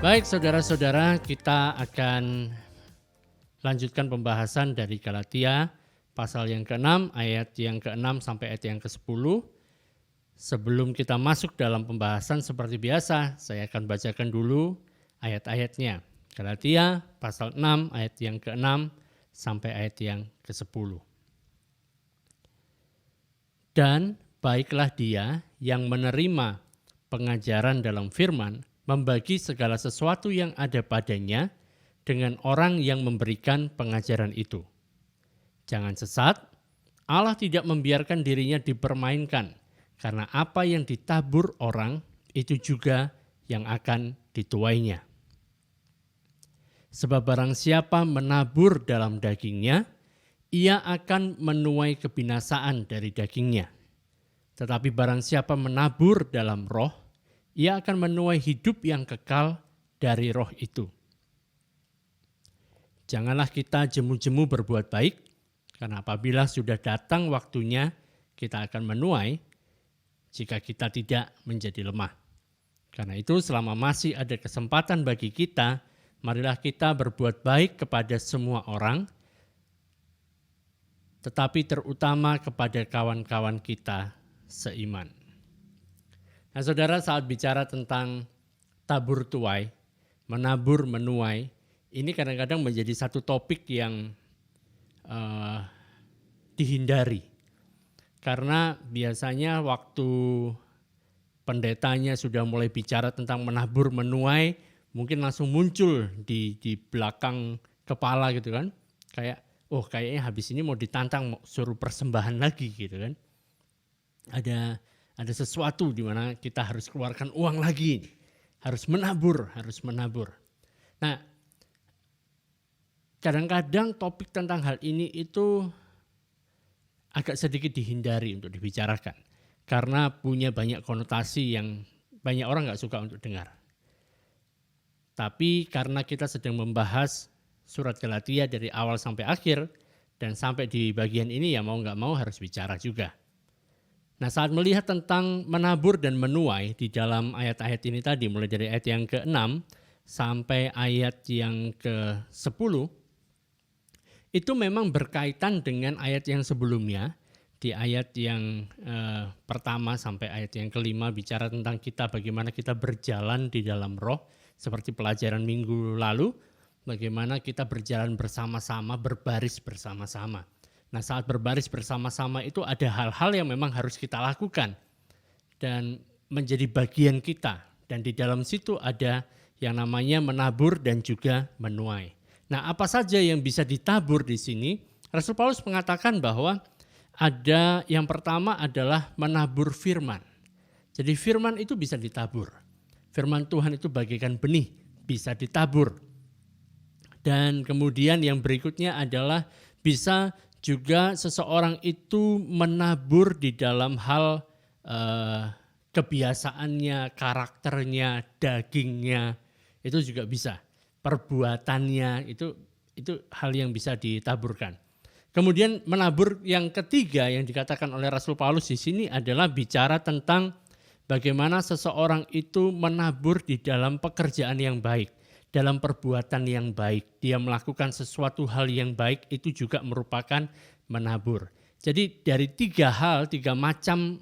Baik saudara-saudara, kita akan lanjutkan pembahasan dari Galatia pasal yang ke-6 ayat yang ke-6 sampai ayat yang ke-10. Sebelum kita masuk dalam pembahasan seperti biasa, saya akan bacakan dulu ayat-ayatnya. Galatia pasal 6 ayat yang ke-6 sampai ayat yang ke-10. Dan baiklah dia yang menerima pengajaran dalam firman, membagi segala sesuatu yang ada padanya dengan orang yang memberikan pengajaran itu. Jangan sesat, Allah tidak membiarkan dirinya dipermainkan, karena apa yang ditabur orang itu juga yang akan dituainya. Sebab barang siapa menabur dalam dagingnya, ia akan menuai kebinasaan dari dagingnya. Tetapi barang siapa menabur dalam roh, ia akan menuai hidup yang kekal dari roh itu. Janganlah kita jemu-jemu berbuat baik, karena apabila sudah datang waktunya, kita akan menuai jika kita tidak menjadi lemah. Karena itu selama masih ada kesempatan bagi kita, marilah kita berbuat baik kepada semua orang, tetapi terutama kepada kawan-kawan kita seiman. Nah saudara, saat bicara tentang tabur tuai, menabur menuai, ini kadang-kadang menjadi satu topik yang dihindari. Karena biasanya waktu pendetanya sudah mulai bicara tentang menabur menuai, mungkin langsung muncul di belakang kepala gitu kan. Kayak, kayaknya habis ini mau ditantang, mau suruh persembahan lagi gitu kan. Ada sesuatu di mana kita harus keluarkan uang lagi, harus menabur. Nah, kadang-kadang topik tentang hal ini itu agak sedikit dihindari untuk dibicarakan, karena punya banyak konotasi yang banyak orang gak suka untuk dengar. Tapi karena kita sedang membahas surat Galatia dari awal sampai akhir, dan sampai di bagian ini ya mau gak mau harus bicara juga. Nah saat melihat tentang menabur dan menuai di dalam ayat-ayat ini tadi, mulai dari ayat yang ke-6 sampai ayat yang ke-10, itu memang berkaitan dengan ayat yang sebelumnya. Di ayat yang pertama sampai ayat yang ke-5 bicara tentang kita, bagaimana kita berjalan di dalam roh, seperti pelajaran minggu lalu, bagaimana kita berjalan bersama-sama, berbaris bersama-sama. Nah saat berbaris bersama-sama itu ada hal-hal yang memang harus kita lakukan dan menjadi bagian kita. Dan di dalam situ ada yang namanya menabur dan juga menuai. Nah apa saja yang bisa ditabur di sini? Rasul Paulus mengatakan bahwa ada yang pertama adalah menabur firman. Jadi firman itu bisa ditabur. Firman Tuhan itu bagaikan benih, bisa ditabur. Dan kemudian yang berikutnya adalah bisa juga seseorang itu menabur di dalam hal kebiasaannya, karakternya, dagingnya, itu juga bisa. Perbuatannya itu hal yang bisa ditaburkan. Kemudian menabur yang ketiga yang dikatakan oleh Rasul Paulus di sini adalah bicara tentang bagaimana seseorang itu menabur di dalam pekerjaan yang baik. Dalam perbuatan yang baik, dia melakukan sesuatu hal yang baik, itu juga merupakan menabur. Jadi dari tiga macam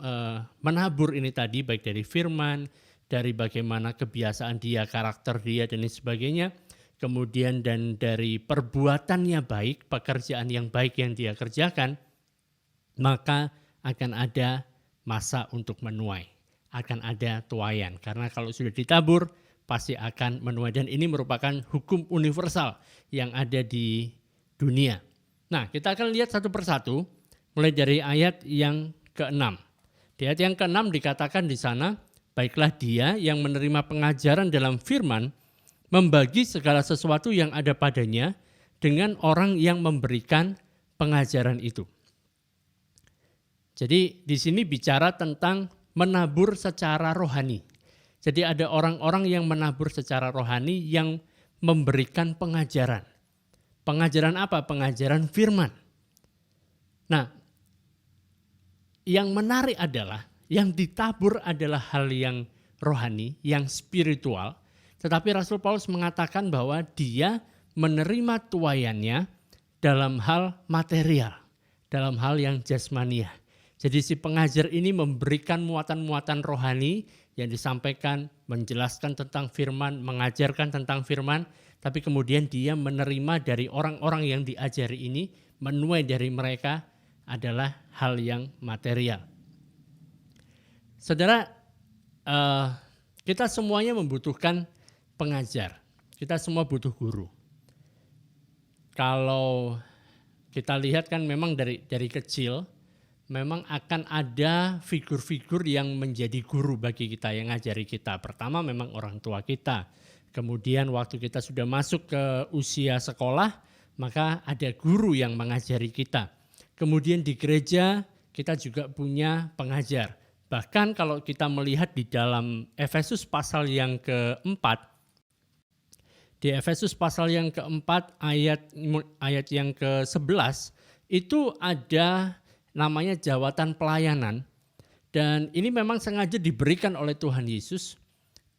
menabur ini tadi, baik dari firman, dari bagaimana kebiasaan dia, karakter dia dan lain sebagainya, kemudian dan dari perbuatannya baik, pekerjaan yang baik yang dia kerjakan, maka akan ada masa untuk menuai, akan ada tuaian. Karena kalau sudah ditabur, pasti akan menuai, dan ini merupakan hukum universal yang ada di dunia. Nah, kita akan lihat satu persatu mulai dari ayat yang ke-6. Di ayat yang ke-6 dikatakan di sana, baiklah dia yang menerima pengajaran dalam firman, membagi segala sesuatu yang ada padanya dengan orang yang memberikan pengajaran itu. Jadi di sini bicara tentang menabur secara rohani. Jadi ada orang-orang yang menabur secara rohani yang memberikan pengajaran. Pengajaran apa? Pengajaran firman. Nah, yang menarik adalah yang ditabur adalah hal yang rohani, yang spiritual. Tetapi Rasul Paulus mengatakan bahwa dia menerima tuaiannya dalam hal material, dalam hal yang jasmaniah. Jadi si pengajar ini memberikan muatan-muatan rohani yang disampaikan, menjelaskan tentang firman, mengajarkan tentang firman, tapi kemudian dia menerima dari orang-orang yang diajari ini, menuai dari mereka adalah hal yang material. Saudara, kita semuanya membutuhkan pengajar, kita semua butuh guru. Kalau kita lihat kan memang dari kecil, memang akan ada figur-figur yang menjadi guru bagi kita, yang ngajari kita. Pertama memang orang tua kita. Kemudian waktu kita sudah masuk ke usia sekolah, maka ada guru yang mengajari kita. Kemudian di gereja kita juga punya pengajar. Bahkan kalau kita melihat di dalam Efesus pasal yang keempat, di Efesus pasal yang keempat ayat yang ke-11 itu ada namanya jawatan pelayanan, dan ini memang sengaja diberikan oleh Tuhan Yesus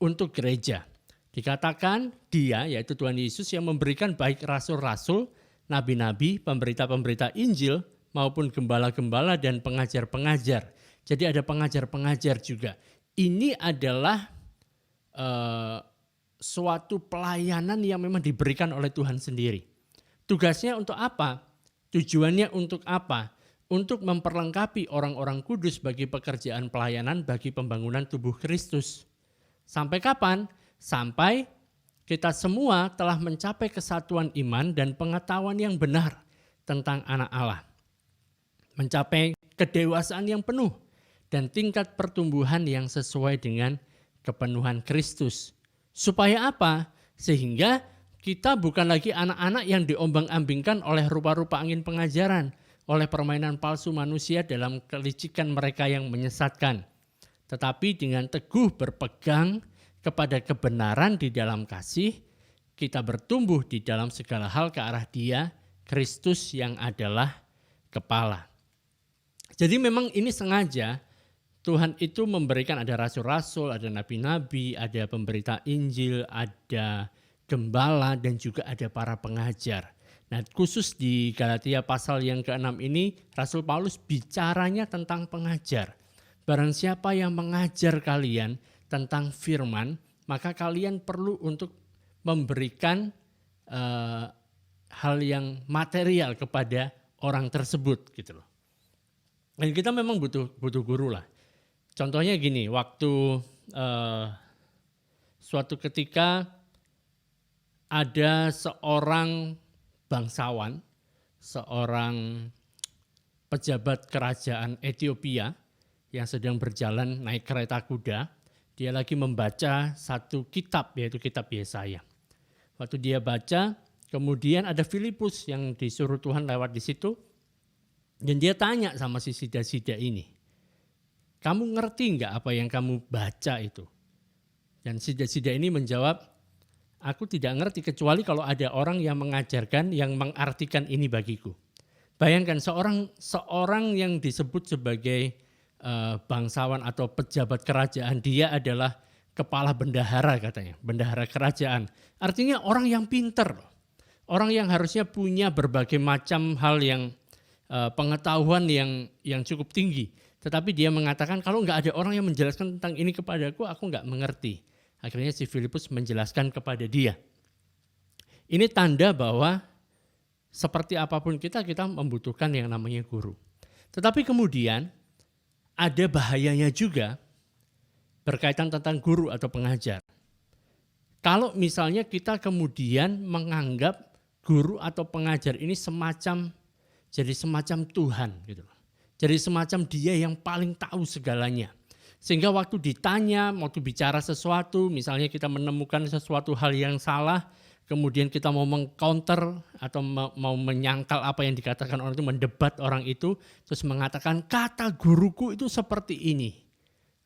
untuk gereja. Dikatakan dia, yaitu Tuhan Yesus, yang memberikan baik rasul-rasul, nabi-nabi, pemberita-pemberita Injil, maupun gembala-gembala dan pengajar-pengajar. Jadi ada pengajar-pengajar juga. Ini adalah suatu pelayanan yang memang diberikan oleh Tuhan sendiri. Tugasnya untuk apa? Tujuannya untuk apa? Untuk memperlengkapi orang-orang kudus bagi pekerjaan pelayanan bagi pembangunan tubuh Kristus. Sampai kapan? Sampai kita semua telah mencapai kesatuan iman dan pengetahuan yang benar tentang anak Allah. Mencapai kedewasaan yang penuh dan tingkat pertumbuhan yang sesuai dengan kepenuhan Kristus. Supaya apa? Sehingga kita bukan lagi anak-anak yang diombang-ambingkan oleh rupa-rupa angin pengajaran, oleh permainan palsu manusia dalam kelicikan mereka yang menyesatkan. Tetapi dengan teguh berpegang kepada kebenaran di dalam kasih, kita bertumbuh di dalam segala hal ke arah Dia, Kristus yang adalah kepala. Jadi memang ini sengaja Tuhan itu memberikan, ada rasul-rasul, ada nabi-nabi, ada pemberita Injil, ada gembala, dan juga ada para pengajar. Nah, khusus di Galatia pasal yang ke-6 ini, Rasul Paulus bicaranya tentang pengajar. Barang siapa yang mengajar kalian tentang firman, maka kalian perlu untuk memberikan hal yang material kepada orang tersebut, gitu loh. Dan kita memang butuh guru lah. Contohnya gini, waktu suatu ketika ada seorang bangsawan, seorang pejabat kerajaan Ethiopia yang sedang berjalan naik kereta kuda, dia lagi membaca satu kitab, yaitu kitab Yesaya. Waktu dia baca, kemudian ada Filipus yang disuruh Tuhan lewat di situ, dan dia tanya sama si sida-sida ini, kamu ngerti nggak apa yang kamu baca itu? Dan sida-sida ini menjawab, aku tidak ngerti kecuali kalau ada orang yang mengajarkan, yang mengartikan ini bagiku. Bayangkan seorang yang disebut sebagai bangsawan atau pejabat kerajaan, dia adalah kepala bendahara katanya, bendahara kerajaan. Artinya orang yang pinter, orang yang harusnya punya berbagai macam hal yang pengetahuan yang cukup tinggi. Tetapi dia mengatakan kalau nggak ada orang yang menjelaskan tentang ini kepadaku, aku nggak mengerti. Akhirnya si Filipus menjelaskan kepada dia. Ini tanda bahwa seperti apapun kita membutuhkan yang namanya guru. Tetapi kemudian ada bahayanya juga berkaitan tentang guru atau pengajar. Kalau misalnya kita kemudian menganggap guru atau pengajar ini jadi semacam Tuhan gitu. Jadi semacam dia yang paling tahu segalanya. Sehingga waktu ditanya, waktu bicara sesuatu, misalnya kita menemukan sesuatu hal yang salah, kemudian kita mau meng-counter atau mau menyangkal apa yang dikatakan orang itu, mendebat orang itu, terus mengatakan kata guruku itu seperti ini.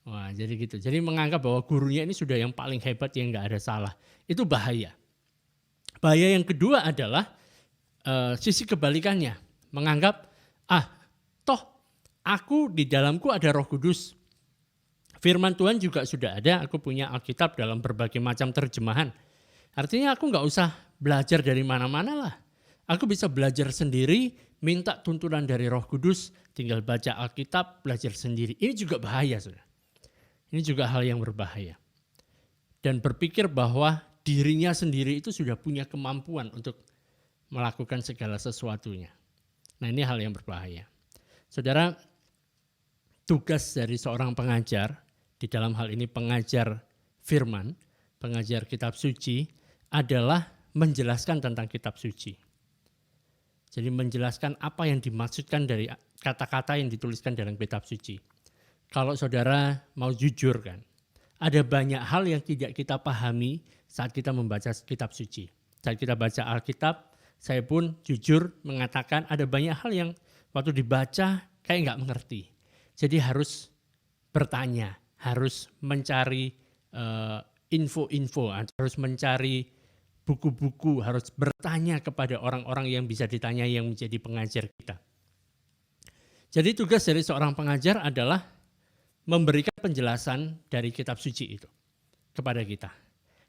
Wah, jadi gitu. Jadi menganggap bahwa gurunya ini sudah yang paling hebat, yang nggak ada salah. Itu bahaya. Bahaya yang kedua adalah sisi kebalikannya. Menganggap, toh aku di dalamku ada Roh Kudus. Firman Tuhan juga sudah ada, aku punya Alkitab dalam berbagai macam terjemahan. Artinya aku nggak usah belajar dari mana-mana lah. Aku bisa belajar sendiri, minta tuntunan dari Roh Kudus, tinggal baca Alkitab, belajar sendiri. Ini juga bahaya, saudara. Ini juga hal yang berbahaya. Dan berpikir bahwa dirinya sendiri itu sudah punya kemampuan untuk melakukan segala sesuatunya. Nah, ini hal yang berbahaya. Saudara, tugas dari seorang pengajar, di dalam hal ini pengajar firman, pengajar kitab suci, adalah menjelaskan tentang kitab suci. Jadi menjelaskan apa yang dimaksudkan dari kata-kata yang dituliskan dalam kitab suci. Kalau saudara mau jujur kan, ada banyak hal yang tidak kita pahami saat kita membaca kitab suci. Saat kita baca Alkitab, saya pun jujur mengatakan ada banyak hal yang waktu dibaca kayak nggak mengerti. Jadi harus bertanya, harus mencari info-info, harus mencari buku-buku, harus bertanya kepada orang-orang yang bisa ditanya yang menjadi pengajar kita. Jadi tugas dari seorang pengajar adalah memberikan penjelasan dari kitab suci itu kepada kita.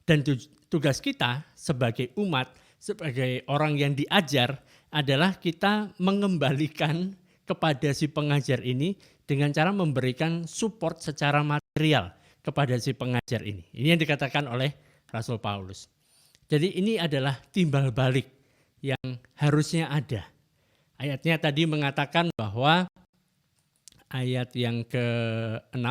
Dan tugas kita sebagai umat, sebagai orang yang diajar adalah kita mengembalikan kepada si pengajar ini dengan cara memberikan support secara material kepada si pengajar ini. Ini yang dikatakan oleh Rasul Paulus. Jadi ini adalah timbal balik yang harusnya ada. Ayatnya tadi mengatakan bahwa ayat yang ke-6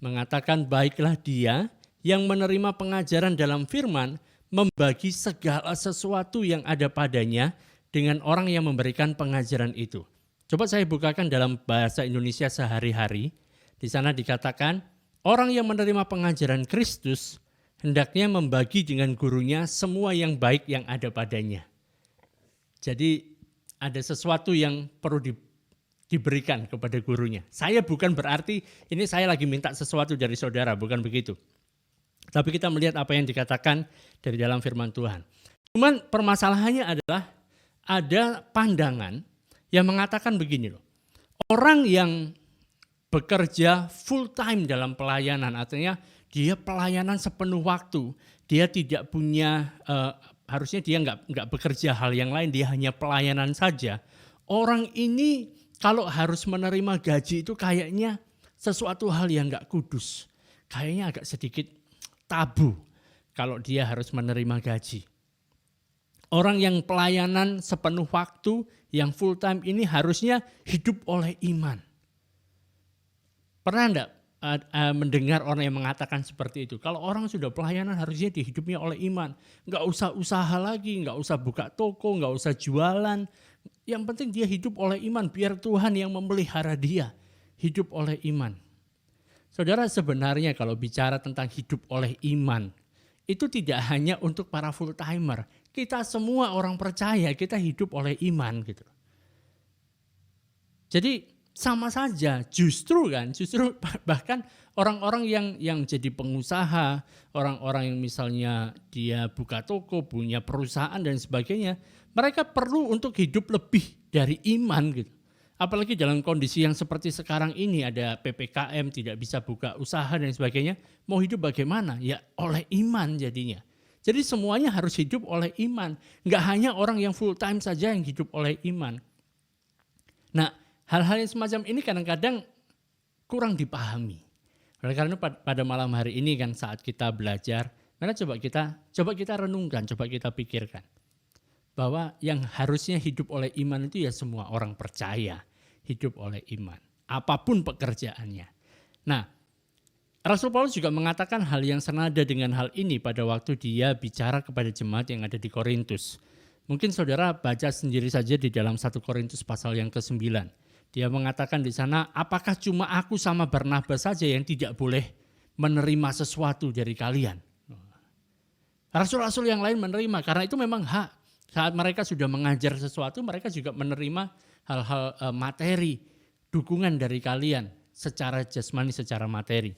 mengatakan baiklah dia yang menerima pengajaran dalam firman membagi segala sesuatu yang ada padanya dengan orang yang memberikan pengajaran itu. Coba saya bukakan dalam bahasa Indonesia sehari-hari. Di sana dikatakan orang yang menerima pengajaran Kristus hendaknya membagi dengan gurunya semua yang baik yang ada padanya. Jadi ada sesuatu yang perlu diberikan kepada gurunya. Saya bukan berarti ini saya lagi minta sesuatu dari saudara, bukan begitu. Tapi kita melihat apa yang dikatakan dari dalam firman Tuhan. Cuman permasalahannya adalah ada pandangan yang mengatakan begini loh. Orang yang bekerja full time dalam pelayanan, artinya dia pelayanan sepenuh waktu, dia tidak punya harusnya dia nggak bekerja hal yang lain, dia hanya pelayanan saja. Orang ini kalau harus menerima gaji itu kayaknya sesuatu hal yang nggak kudus. Kayaknya agak sedikit tabu kalau dia harus menerima gaji. Orang yang pelayanan sepenuh waktu, yang full time ini harusnya hidup oleh iman. Pernah enggak mendengar orang yang mengatakan seperti itu? Kalau orang sudah pelayanan harusnya dihidupnya oleh iman. Enggak usah usaha lagi, enggak usah buka toko, enggak usah jualan. Yang penting dia hidup oleh iman, biar Tuhan yang memelihara dia. Hidup oleh iman. Saudara, sebenarnya kalau bicara tentang hidup oleh iman, itu tidak hanya untuk para full timer. Kita semua orang percaya kita hidup oleh iman gitu. Jadi sama saja, justru bahkan orang-orang yang jadi pengusaha, orang-orang yang misalnya dia buka toko, punya perusahaan dan sebagainya, mereka perlu untuk hidup lebih dari iman gitu. Apalagi dalam kondisi yang seperti sekarang ini ada PPKM, tidak bisa buka usaha dan sebagainya, mau hidup bagaimana? Ya oleh iman jadinya. Jadi semuanya harus hidup oleh iman. Enggak hanya orang yang full time saja yang hidup oleh iman. Nah, hal-hal yang semacam ini kadang-kadang kurang dipahami. Oleh karena pada malam hari ini kan saat kita belajar, maka coba kita renungkan, coba kita pikirkan. Bahwa yang harusnya hidup oleh iman itu ya semua orang percaya hidup oleh iman. Apapun pekerjaannya. Nah, Rasul Paulus juga mengatakan hal yang senada dengan hal ini pada waktu dia bicara kepada jemaat yang ada di Korintus. Mungkin saudara baca sendiri saja di dalam 1 Korintus pasal yang ke-9. Dia mengatakan di sana, apakah cuma aku sama Barnabas saja yang tidak boleh menerima sesuatu dari kalian? Rasul-rasul yang lain menerima, karena itu memang hak. Saat mereka sudah mengajar sesuatu, mereka juga menerima hal-hal materi, dukungan dari kalian secara jasmani, secara materi.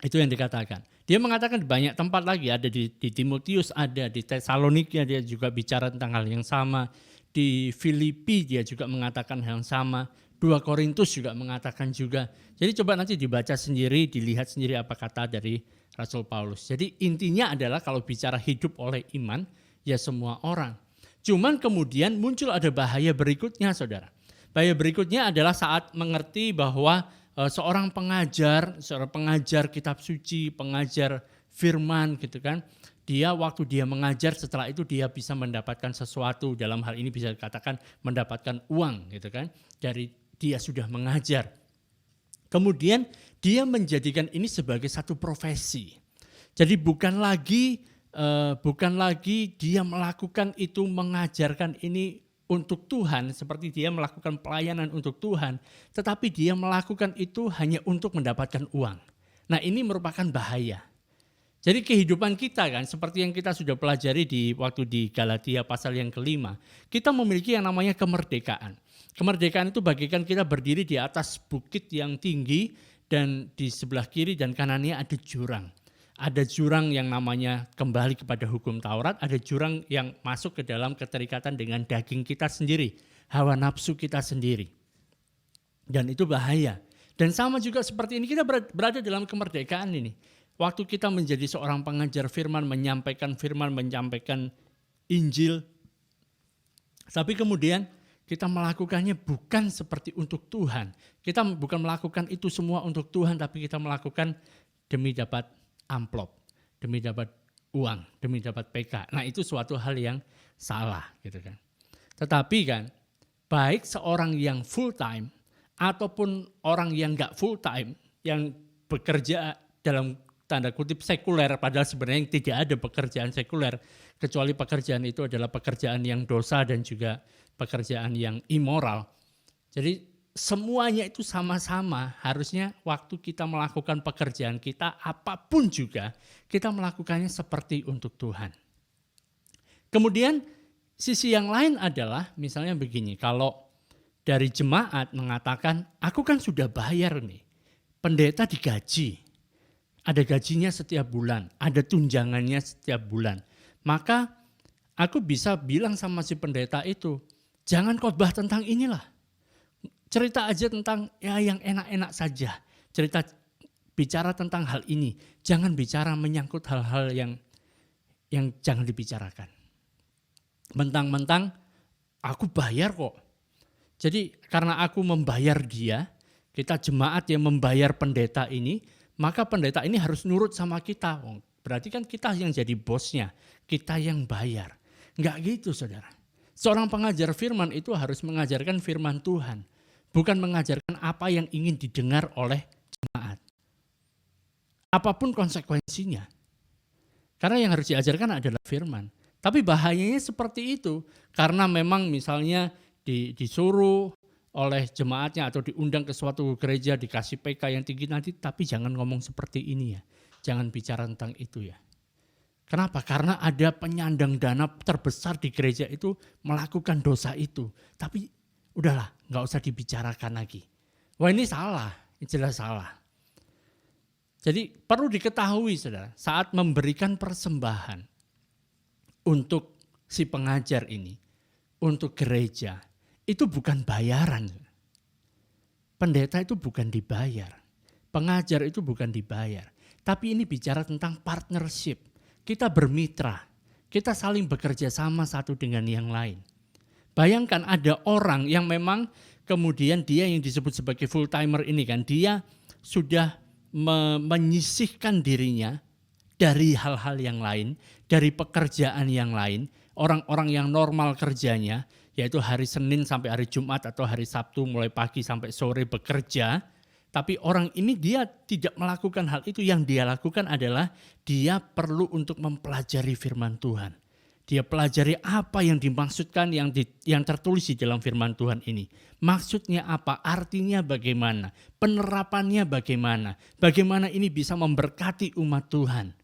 Itu yang dikatakan. Dia mengatakan di banyak tempat lagi, ada di Timotius, ada di Tesalonika, dia juga bicara tentang hal yang sama. Di Filipi dia juga mengatakan hal yang sama. 2 Korintus juga mengatakan juga. Jadi coba nanti dibaca sendiri, dilihat sendiri apa kata dari Rasul Paulus. Jadi intinya adalah kalau bicara hidup oleh iman, ya semua orang. Cuman kemudian muncul ada bahaya berikutnya, saudara. Bahaya berikutnya adalah saat mengerti bahwa seorang pengajar kitab suci, pengajar firman gitu kan. Dia waktu dia mengajar, setelah itu dia bisa mendapatkan sesuatu, dalam hal ini bisa dikatakan mendapatkan uang gitu kan, dari dia sudah mengajar. Kemudian dia menjadikan ini sebagai satu profesi. Jadi bukan lagi dia melakukan itu, mengajarkan ini untuk Tuhan, seperti dia melakukan pelayanan untuk Tuhan, tetapi dia melakukan itu hanya untuk mendapatkan uang. Nah, ini merupakan bahaya. Jadi kehidupan kita kan, seperti yang kita sudah pelajari waktu di Galatia pasal yang ke-5, kita memiliki yang namanya kemerdekaan. Kemerdekaan itu bagaikan kita berdiri di atas bukit yang tinggi dan di sebelah kiri dan kanannya ada jurang. Ada jurang yang namanya kembali kepada hukum Taurat, ada jurang yang masuk ke dalam keterikatan dengan daging kita sendiri, hawa nafsu kita sendiri. Dan itu bahaya. Dan sama juga seperti ini, kita berada dalam kemerdekaan ini. Waktu kita menjadi seorang pengajar firman, menyampaikan Injil, tapi kemudian kita melakukannya bukan seperti untuk Tuhan. Kita bukan melakukan itu semua untuk Tuhan, tapi kita melakukan demi dapat amplop, demi dapat uang, demi dapat PK. Nah, itu suatu hal yang salah gitu kan. Tetapi kan, baik seorang yang full time ataupun orang yang enggak full time, yang bekerja dalam tanda kutip sekuler, padahal sebenarnya tidak ada pekerjaan sekuler, kecuali pekerjaan itu adalah pekerjaan yang dosa dan juga pekerjaan yang immoral. Jadi semuanya itu sama-sama, harusnya waktu kita melakukan pekerjaan kita, apapun juga, kita melakukannya seperti untuk Tuhan. Kemudian sisi yang lain adalah misalnya begini, kalau dari jemaat mengatakan, aku kan sudah bayar nih, pendeta digaji, ada gajinya setiap bulan, ada tunjangannya setiap bulan. Maka aku bisa bilang sama si pendeta itu, jangan khotbah tentang inilah. Cerita aja tentang yang enak-enak saja. Bicara tentang hal ini. Jangan bicara menyangkut hal-hal yang jangan dibicarakan. Mentang-mentang aku bayar kok. Jadi karena aku membayar dia, kita jemaat yang membayar pendeta ini, maka pendeta ini harus nurut sama kita. Berarti kan kita yang jadi bosnya, kita yang bayar. Enggak gitu, saudara. Seorang pengajar firman itu harus mengajarkan firman Tuhan, bukan mengajarkan apa yang ingin didengar oleh jemaat. Apapun konsekuensinya. Karena yang harus diajarkan adalah firman. Tapi bahayanya seperti itu, karena memang misalnya disuruh oleh jemaatnya atau diundang ke suatu gereja, dikasih PK yang tinggi nanti, tapi jangan ngomong seperti ini ya. Jangan bicara tentang itu ya. Kenapa? Karena ada penyandang dana terbesar di gereja itu melakukan dosa itu. Tapi udahlah, nggak usah dibicarakan lagi. Wah, ini salah, ini jelas salah. Jadi perlu diketahui, saudara, saat memberikan persembahan untuk si pengajar ini, untuk gereja, itu bukan bayaran. Pendeta itu bukan dibayar. Pengajar itu bukan dibayar. Tapi ini bicara tentang partnership. Kita bermitra. Kita saling bekerja sama satu dengan yang lain. Bayangkan ada orang yang memang kemudian dia yang disebut sebagai full timer ini kan. Dia sudah menyisihkan dirinya dari hal-hal yang lain. Dari pekerjaan yang lain. Orang-orang yang normal kerjanya, yaitu hari Senin sampai hari Jumat atau hari Sabtu mulai pagi sampai sore bekerja. Tapi orang ini dia tidak melakukan hal itu, yang dia lakukan adalah dia perlu untuk mempelajari firman Tuhan. Dia pelajari apa yang dimaksudkan yang tertulis di dalam firman Tuhan ini. Maksudnya apa, artinya bagaimana, penerapannya bagaimana, bagaimana ini bisa memberkati umat Tuhan.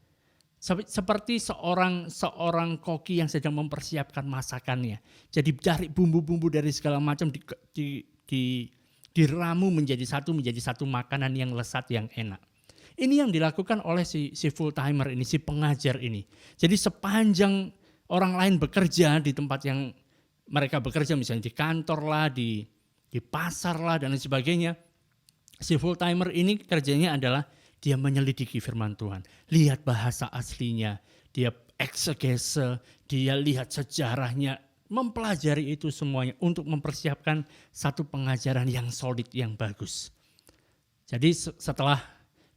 Seperti seorang koki yang sedang mempersiapkan masakannya. Jadi cari bumbu-bumbu dari segala macam diramu menjadi satu makanan yang lezat, yang enak. Ini yang dilakukan oleh si full timer ini, si pengajar ini. Jadi sepanjang orang lain bekerja di tempat yang mereka bekerja, misalnya di kantor lah, di di pasar lah dan lain sebagainya. Si full timer ini kerjanya adalah dia menyelidiki firman Tuhan, lihat bahasa aslinya, dia eksegese, dia lihat sejarahnya, mempelajari itu semuanya untuk mempersiapkan satu pengajaran yang solid, yang bagus. Jadi setelah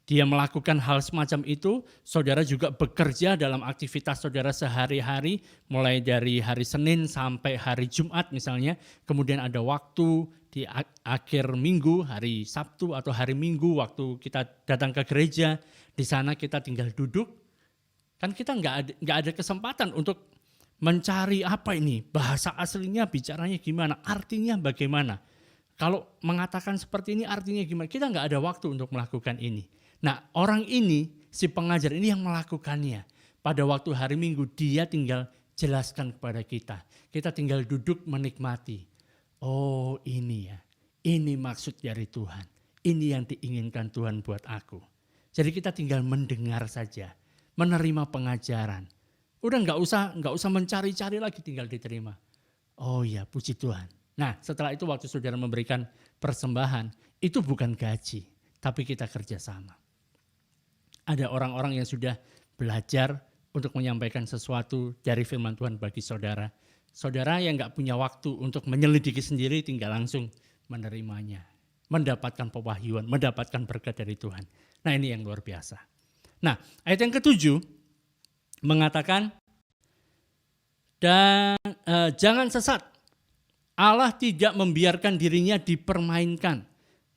dia melakukan hal semacam itu, saudara juga bekerja dalam aktivitas saudara sehari-hari, mulai dari hari Senin sampai hari Jumat misalnya, kemudian ada waktu di akhir minggu, hari Sabtu atau hari Minggu, waktu kita datang ke gereja, di sana kita tinggal duduk, kan kita nggak ada kesempatan untuk mencari apa ini, bahasa aslinya bicaranya gimana, artinya bagaimana. Kalau mengatakan seperti ini artinya gimana, kita nggak ada waktu untuk melakukan ini. Nah orang ini, si pengajar ini yang melakukannya. Pada waktu hari Minggu dia tinggal jelaskan kepada kita. Kita tinggal duduk menikmati. Oh ini ya, ini maksud dari Tuhan. Ini yang diinginkan Tuhan buat aku. Jadi kita tinggal mendengar saja, menerima pengajaran. Udah nggak usah mencari-cari lagi, tinggal diterima. Oh ya, puji Tuhan. Nah setelah itu waktu saudara memberikan persembahan, itu bukan gaji, tapi kita kerjasama. Ada orang-orang yang sudah belajar untuk menyampaikan sesuatu dari firman Tuhan bagi saudara. Saudara yang nggak punya waktu untuk menyelidiki sendiri, tinggal langsung menerimanya. Mendapatkan pewahyuan, mendapatkan berkat dari Tuhan. Nah ini yang luar biasa. Nah ayat yang ke-7 mengatakan, dan jangan sesat. Allah tidak membiarkan dirinya dipermainkan.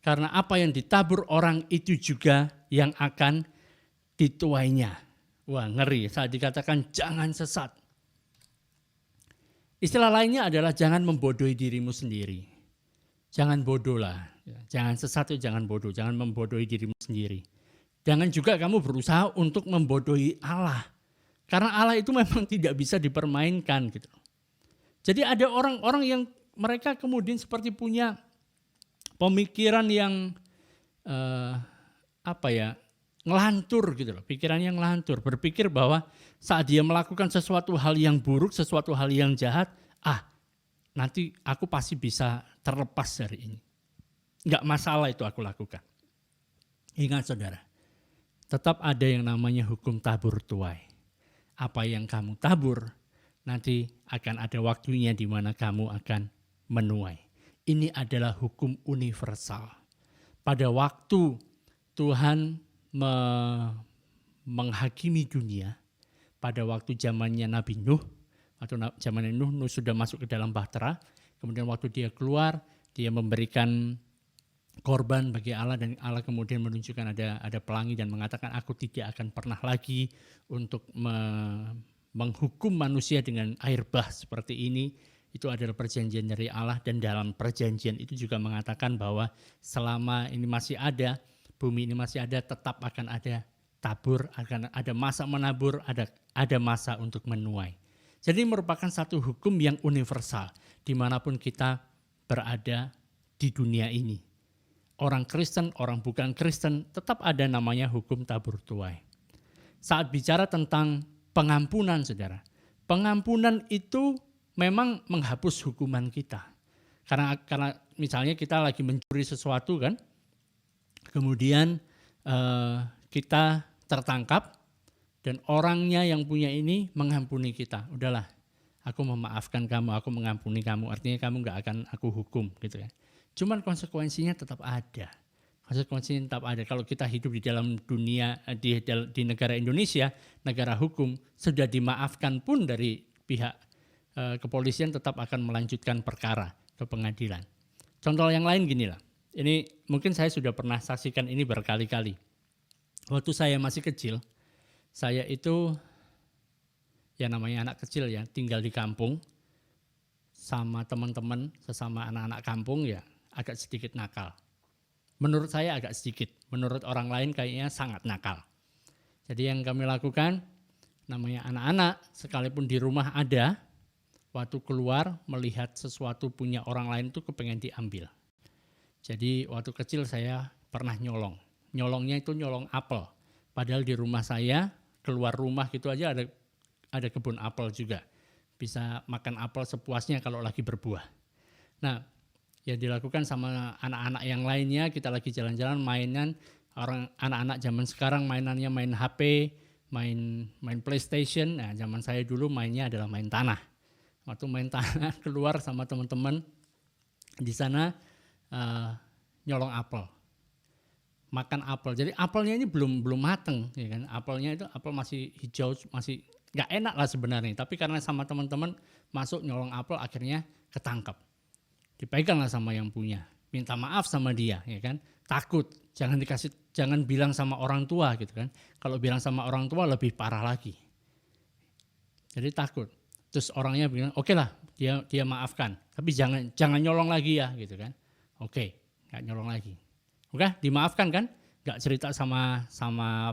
Karena apa yang ditabur orang itu juga yang akan dituainya. Wah ngeri saat dikatakan jangan sesat. Istilah lainnya adalah jangan membodohi dirimu sendiri. Jangan bodoh lah. Jangan sesat itu jangan bodoh. Jangan membodohi dirimu sendiri. Jangan juga kamu berusaha untuk membodohi Allah. Karena Allah itu memang tidak bisa dipermainkan gitu. Jadi ada orang-orang yang mereka kemudian seperti punya pemikiran yang ngelantur gitu loh. Pikirannya ngelantur, berpikir bahwa saat dia melakukan sesuatu hal yang buruk, sesuatu hal yang jahat, nanti aku pasti bisa terlepas dari ini. Enggak masalah itu aku lakukan. Ingat saudara, tetap ada yang namanya hukum tabur tuai. Apa yang kamu tabur, nanti akan ada waktunya di mana kamu akan menuai. Ini adalah hukum universal. Pada waktu Tuhan menghakimi dunia, pada waktu zamannya Nabi Nuh, atau zamannya Nuh sudah masuk ke dalam bahtera, kemudian waktu dia keluar, dia memberikan korban bagi Allah dan Allah kemudian menunjukkan ada pelangi dan mengatakan aku tidak akan pernah lagi untuk menghukum manusia dengan air bah seperti ini. Itu adalah perjanjian dari Allah dan dalam perjanjian itu juga mengatakan bahwa selama ini masih ada, bumi ini masih ada, tetap akan ada tabur, akan ada masa menabur, ada masa untuk menuai. Jadi merupakan satu hukum yang universal dimanapun kita berada di dunia ini. Orang Kristen, orang bukan Kristen, tetap ada namanya hukum tabur tuai. Saat bicara tentang pengampunan saudara, pengampunan itu memang menghapus hukuman kita. Karena misalnya kita lagi mencuri sesuatu kan, kemudian kita tertangkap dan orangnya yang punya ini mengampuni kita. Udahlah, aku memaafkan kamu, aku mengampuni kamu, artinya kamu gak akan aku hukum gitu ya. Cuman konsekuensinya tetap ada. Konsekuensinya tetap ada. Kalau kita hidup di dalam dunia, di negara Indonesia, negara hukum, sudah dimaafkan pun dari pihak kepolisian tetap akan melanjutkan perkara ke pengadilan. Contoh yang lain gini lah. Ini mungkin saya sudah pernah saksikan ini berkali-kali. Waktu saya masih kecil, saya itu ya namanya anak kecil ya, tinggal di kampung sama teman-teman sesama anak-anak kampung ya agak sedikit nakal. Menurut saya agak sedikit, menurut orang lain kayaknya sangat nakal. Jadi yang kami lakukan namanya anak-anak sekalipun di rumah ada, waktu keluar melihat sesuatu punya orang lain itu kepengen diambil. Jadi waktu kecil saya pernah nyolong. Nyolongnya itu nyolong apel. Padahal di rumah saya, keluar rumah gitu aja ada kebun apel juga. Bisa makan apel sepuasnya kalau lagi berbuah. Nah, Ya dilakukan sama anak-anak yang lainnya, kita lagi jalan-jalan mainan, anak-anak zaman sekarang mainannya main HP, main PlayStation. Nah, zaman saya dulu mainnya adalah main tanah. Waktu main tanah keluar sama teman-teman di sana nyolong apel. Makan apel. Jadi apelnya ini belum mateng, ya kan? Apelnya itu apel masih hijau, masih nggak enak lah sebenarnya. Tapi karena sama teman-teman masuk nyolong apel, akhirnya ketangkap. Dipegang lah sama yang punya. Minta maaf sama dia, ya kan? Takut, jangan bilang sama orang tua gitu kan. Kalau bilang sama orang tua lebih parah lagi. Jadi takut. Terus orangnya bilang, "Oke lah, dia maafkan. Tapi jangan nyolong lagi ya," gitu kan. Oke, nggak nyolong lagi. Oke, dimaafkan kan? Nggak cerita sama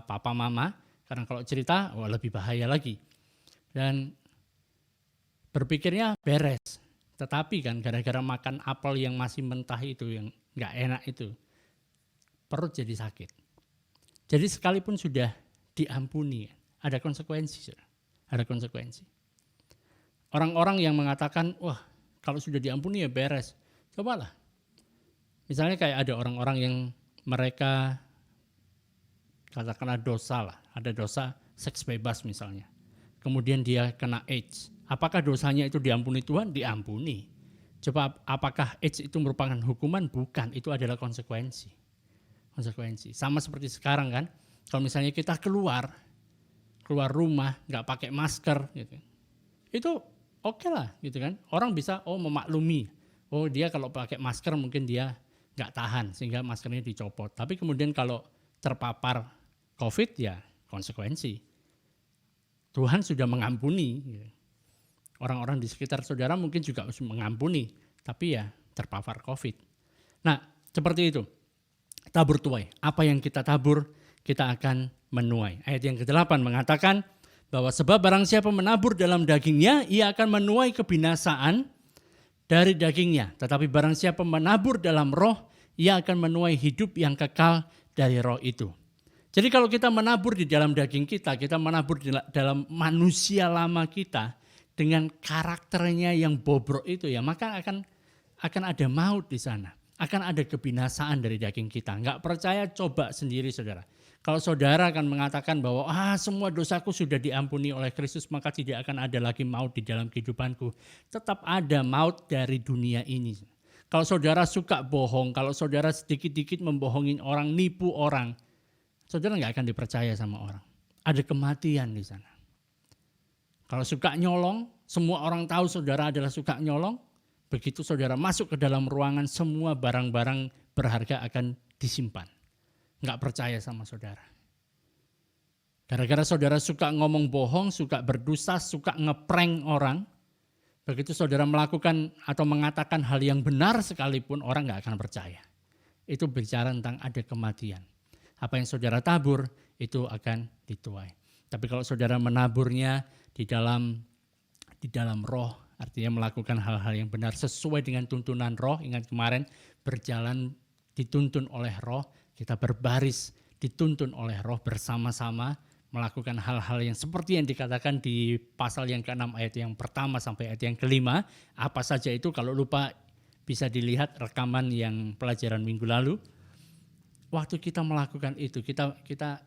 papa mama, karena kalau cerita lebih bahaya lagi. Dan berpikirnya beres. Tetapi kan gara-gara makan apel yang masih mentah itu, yang nggak enak itu, perut jadi sakit. Jadi sekalipun sudah diampuni, ada konsekuensi. Ada konsekuensi. Orang-orang yang mengatakan, wah kalau sudah diampuni ya beres. Cobalah. Misalnya kayak ada orang-orang yang mereka katakanlah dosa lah, ada dosa seks bebas misalnya. Kemudian dia kena AIDS. Apakah dosanya itu diampuni Tuhan? Diampuni. Coba apakah AIDS itu merupakan hukuman? Bukan, itu adalah konsekuensi. Konsekuensi. Sama seperti sekarang kan, kalau misalnya kita keluar rumah nggak pakai masker gitu. Itu oke lah gitu kan. Orang bisa memaklumi. Oh dia kalau pakai masker mungkin dia nggak tahan sehingga maskernya dicopot. Tapi kemudian kalau terpapar COVID ya konsekuensi. Tuhan sudah mengampuni. Orang-orang di sekitar saudara mungkin juga harus mengampuni, tapi ya terpapar COVID. Nah, seperti itu. Tabur tuai. Apa yang kita tabur, kita akan menuai. Ayat yang ke-8 mengatakan bahwa sebab barang siapa menabur dalam dagingnya, ia akan menuai kebinasaan dari dagingnya. Tetapi barang siapa menabur dalam roh, ia akan menuai hidup yang kekal dari roh itu. Jadi kalau kita menabur di dalam daging kita menabur di dalam manusia lama kita, dengan karakternya yang bobrok itu ya, maka akan ada maut di sana. Akan ada kebinasaan dari daging kita. Enggak percaya, coba sendiri saudara. Kalau saudara akan mengatakan bahwa semua dosaku sudah diampuni oleh Kristus, maka tidak akan ada lagi maut di dalam kehidupanku. Tetap ada maut dari dunia ini. Kalau saudara suka bohong, kalau saudara sedikit-dikit membohongin orang, nipu orang, saudara enggak akan dipercaya sama orang. Ada kematian di sana. Kalau suka nyolong, semua orang tahu saudara adalah suka nyolong. Begitu saudara masuk ke dalam ruangan, semua barang-barang berharga akan disimpan. Enggak percaya sama saudara. Gara-gara saudara suka ngomong bohong, suka berdusta, suka ngeprank orang. Begitu saudara melakukan atau mengatakan hal yang benar sekalipun, orang enggak akan percaya. Itu bicara tentang ada kematian. Apa yang saudara tabur, itu akan dituai. Tapi kalau saudara menaburnya di dalam roh, artinya melakukan hal-hal yang benar sesuai dengan tuntunan roh. Ingat kemarin berjalan dituntun oleh roh, kita berbaris dituntun oleh roh bersama-sama melakukan hal-hal yang seperti yang dikatakan di pasal yang ke-6 ayat yang pertama sampai ayat yang ke-5. Apa saja itu, kalau lupa bisa dilihat rekaman yang pelajaran minggu lalu. Waktu kita melakukan itu, kita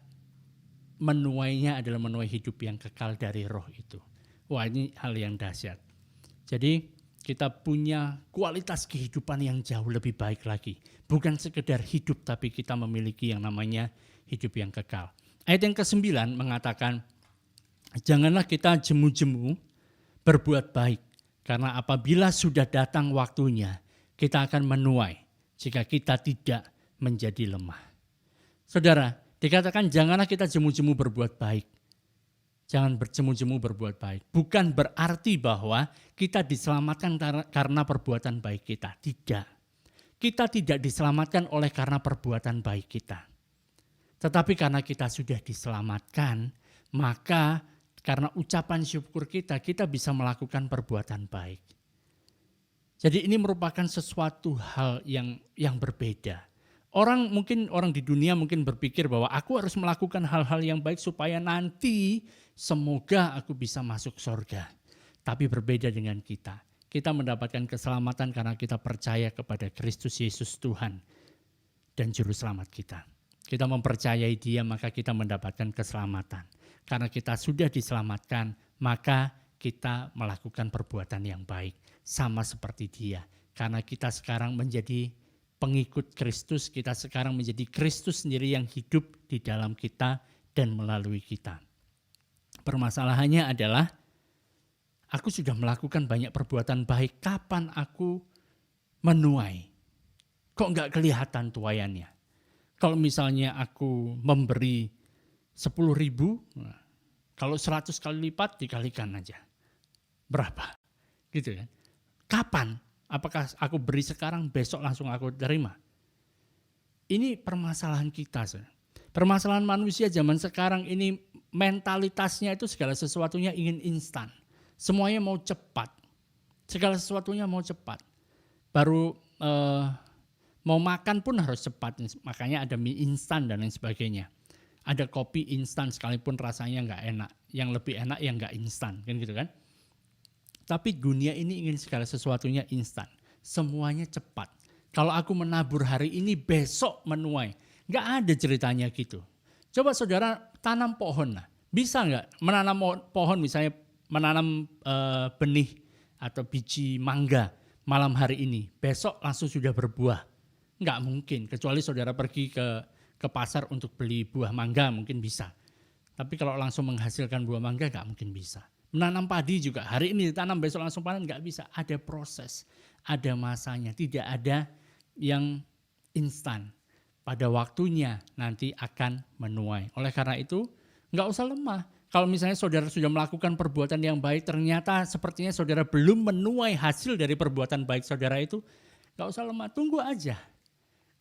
menuainya adalah menuai hidup yang kekal dari roh itu. Wah, ini hal yang dahsyat. Jadi kita punya kualitas kehidupan yang jauh lebih baik lagi. Bukan sekedar hidup, tapi kita memiliki yang namanya hidup yang kekal. Ayat yang ke-9 mengatakan, janganlah kita jemu-jemu berbuat baik. Karena apabila sudah datang waktunya, kita akan menuai jika kita tidak menjadi lemah. Saudara, dikatakan janganlah kita jemu-jemu berbuat baik. Jangan berjemu-jemu berbuat baik. Bukan berarti bahwa kita diselamatkan karena perbuatan baik kita. Tidak. Kita tidak diselamatkan oleh karena perbuatan baik kita. Tetapi karena kita sudah diselamatkan, maka karena ucapan syukur kita bisa melakukan perbuatan baik. Jadi ini merupakan sesuatu hal yang berbeda. Orang di dunia mungkin berpikir bahwa aku harus melakukan hal-hal yang baik supaya nanti semoga aku bisa masuk surga. Tapi berbeda dengan kita. Kita mendapatkan keselamatan karena kita percaya kepada Kristus Yesus Tuhan dan Juru Selamat kita. Kita mempercayai Dia, maka kita mendapatkan keselamatan. Karena kita sudah diselamatkan, maka kita melakukan perbuatan yang baik. Sama seperti Dia. Karena kita sekarang menjadi pengikut Kristus, kita sekarang menjadi Kristus sendiri yang hidup di dalam kita dan melalui kita. Permasalahannya adalah, aku sudah melakukan banyak perbuatan baik, kapan aku menuai? Kok enggak kelihatan tuaiannya? Kalau misalnya aku memberi 10.000, kalau 100 kali lipat dikalikan aja. Berapa? Gitu kan. Kapan? Apakah aku beri sekarang, besok langsung aku terima? Ini permasalahan kita. Permasalahan manusia zaman sekarang ini mentalitasnya itu segala sesuatunya ingin instan. Semuanya mau cepat. Segala sesuatunya mau cepat. Baru mau makan pun harus cepat. Makanya ada mie instan dan lain sebagainya. Ada kopi instan sekalipun rasanya nggak enak. Yang lebih enak yang nggak instan. Kan gitu kan. Tapi dunia ini ingin segala sesuatunya instan. Semuanya cepat. Kalau aku menabur hari ini, besok menuai. Nggak ada ceritanya gitu. Coba saudara tanam pohon. Nah. Bisa nggak menanam pohon, misalnya menanam benih atau biji mangga malam hari ini. Besok langsung sudah berbuah. Nggak mungkin. Kecuali saudara pergi ke pasar untuk beli buah mangga mungkin bisa. Tapi kalau langsung menghasilkan buah mangga nggak mungkin bisa. Menanam padi juga hari ini ditanam besok langsung panen nggak bisa. Ada proses, ada masanya. Tidak ada yang instan. Pada waktunya nanti akan menuai. Oleh karena itu nggak usah lemah. Kalau misalnya saudara sudah melakukan perbuatan yang baik, ternyata sepertinya saudara belum menuai hasil dari perbuatan baik saudara itu, nggak usah lemah, tunggu aja.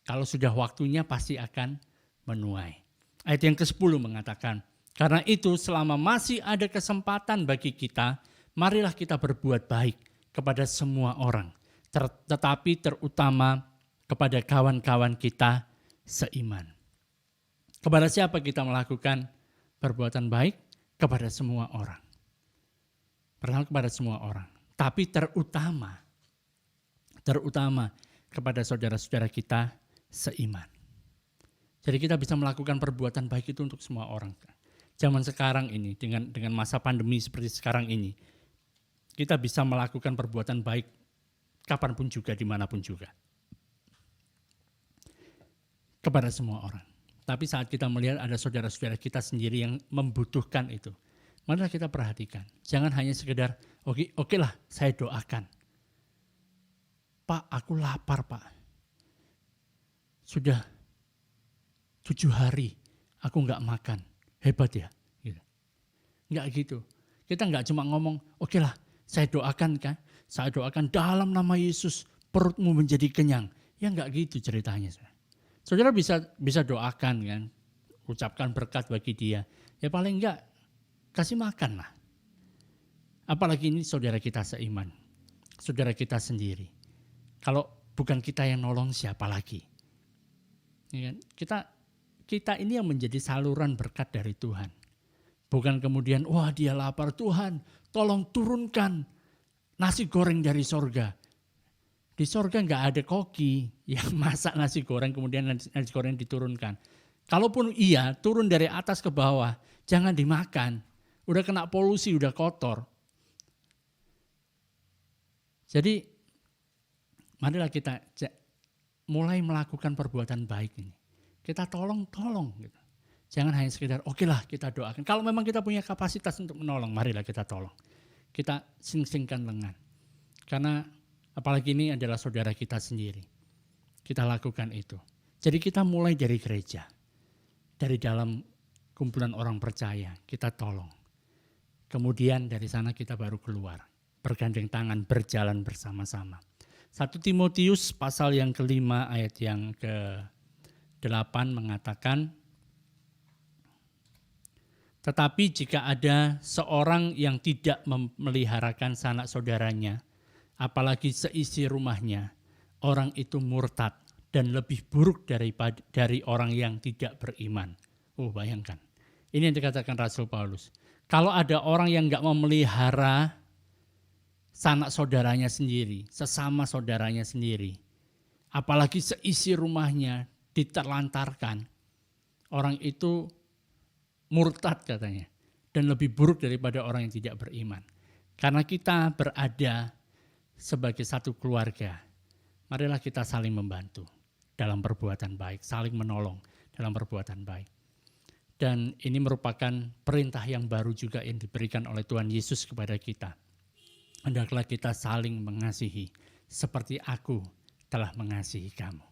Kalau sudah waktunya pasti akan menuai. Ayat yang ke-10 mengatakan, karena itu selama masih ada kesempatan bagi kita, marilah kita berbuat baik kepada semua orang. Tetapi terutama kepada kawan-kawan kita seiman. Kepada siapa kita melakukan perbuatan baik? Kepada semua orang. Pertama kepada semua orang. Tapi terutama kepada saudara-saudara kita seiman. Jadi kita bisa melakukan perbuatan baik itu untuk semua orang. Zaman sekarang ini dengan masa pandemi seperti sekarang ini, kita bisa melakukan perbuatan baik kapanpun juga, dimanapun juga. Kepada semua orang. Tapi saat kita melihat ada saudara-saudara kita sendiri yang membutuhkan itu, marilah kita perhatikan. Jangan hanya sekedar, oke lah saya doakan. Pak, aku lapar Pak. Sudah 7 hari aku nggak makan. Hebat ya. Gitu. Nggak gitu. Kita nggak cuma ngomong, oke lah saya doakan kan. Saya doakan dalam nama Yesus perutmu menjadi kenyang. Ya nggak gitu ceritanya. Saudara bisa doakan kan, ucapkan berkat bagi dia. Ya paling enggak kasih makan lah. Apalagi ini saudara kita seiman, saudara kita sendiri. Kalau bukan kita yang nolong siapa lagi? Ya kan? Kita ini yang menjadi saluran berkat dari Tuhan. Bukan kemudian wah dia lapar, Tuhan tolong turunkan nasi goreng dari sorga. Di sorga nggak ada koki yang masak nasi goreng kemudian nasi goreng diturunkan. Kalaupun iya turun dari atas ke bawah, jangan dimakan. Udah kena polusi, udah kotor. Jadi marilah kita mulai melakukan perbuatan baik ini. Kita tolong. Gitu. Jangan hanya sekedar oke lah kita doakan. Kalau memang kita punya kapasitas untuk menolong, marilah kita tolong. Kita sing-singkan lengan. Karena apalagi ini adalah saudara kita sendiri. Kita lakukan itu. Jadi kita mulai dari gereja. Dari dalam kumpulan orang percaya, kita tolong. Kemudian dari sana kita baru keluar. Bergandeng tangan, berjalan bersama-sama. 1 Timotius pasal yang ke-5 ayat yang ke-8 mengatakan, tetapi jika ada seorang yang tidak memeliharakan sanak saudaranya, apalagi seisi rumahnya, orang itu murtad dan lebih buruk dari orang yang tidak beriman. Bayangkan. Ini yang dikatakan Rasul Paulus. Kalau ada orang yang enggak memelihara sanak saudaranya sendiri, sesama saudaranya sendiri. Apalagi seisi rumahnya diterlantarkan. Orang itu murtad katanya. Dan lebih buruk daripada orang yang tidak beriman. Karena kita berada sebagai satu keluarga. Marilah kita saling membantu dalam perbuatan baik. Saling menolong dalam perbuatan baik. Dan ini merupakan perintah yang baru juga yang diberikan oleh Tuhan Yesus kepada kita. Hendaklah kita saling mengasihi seperti aku telah mengasihi kamu.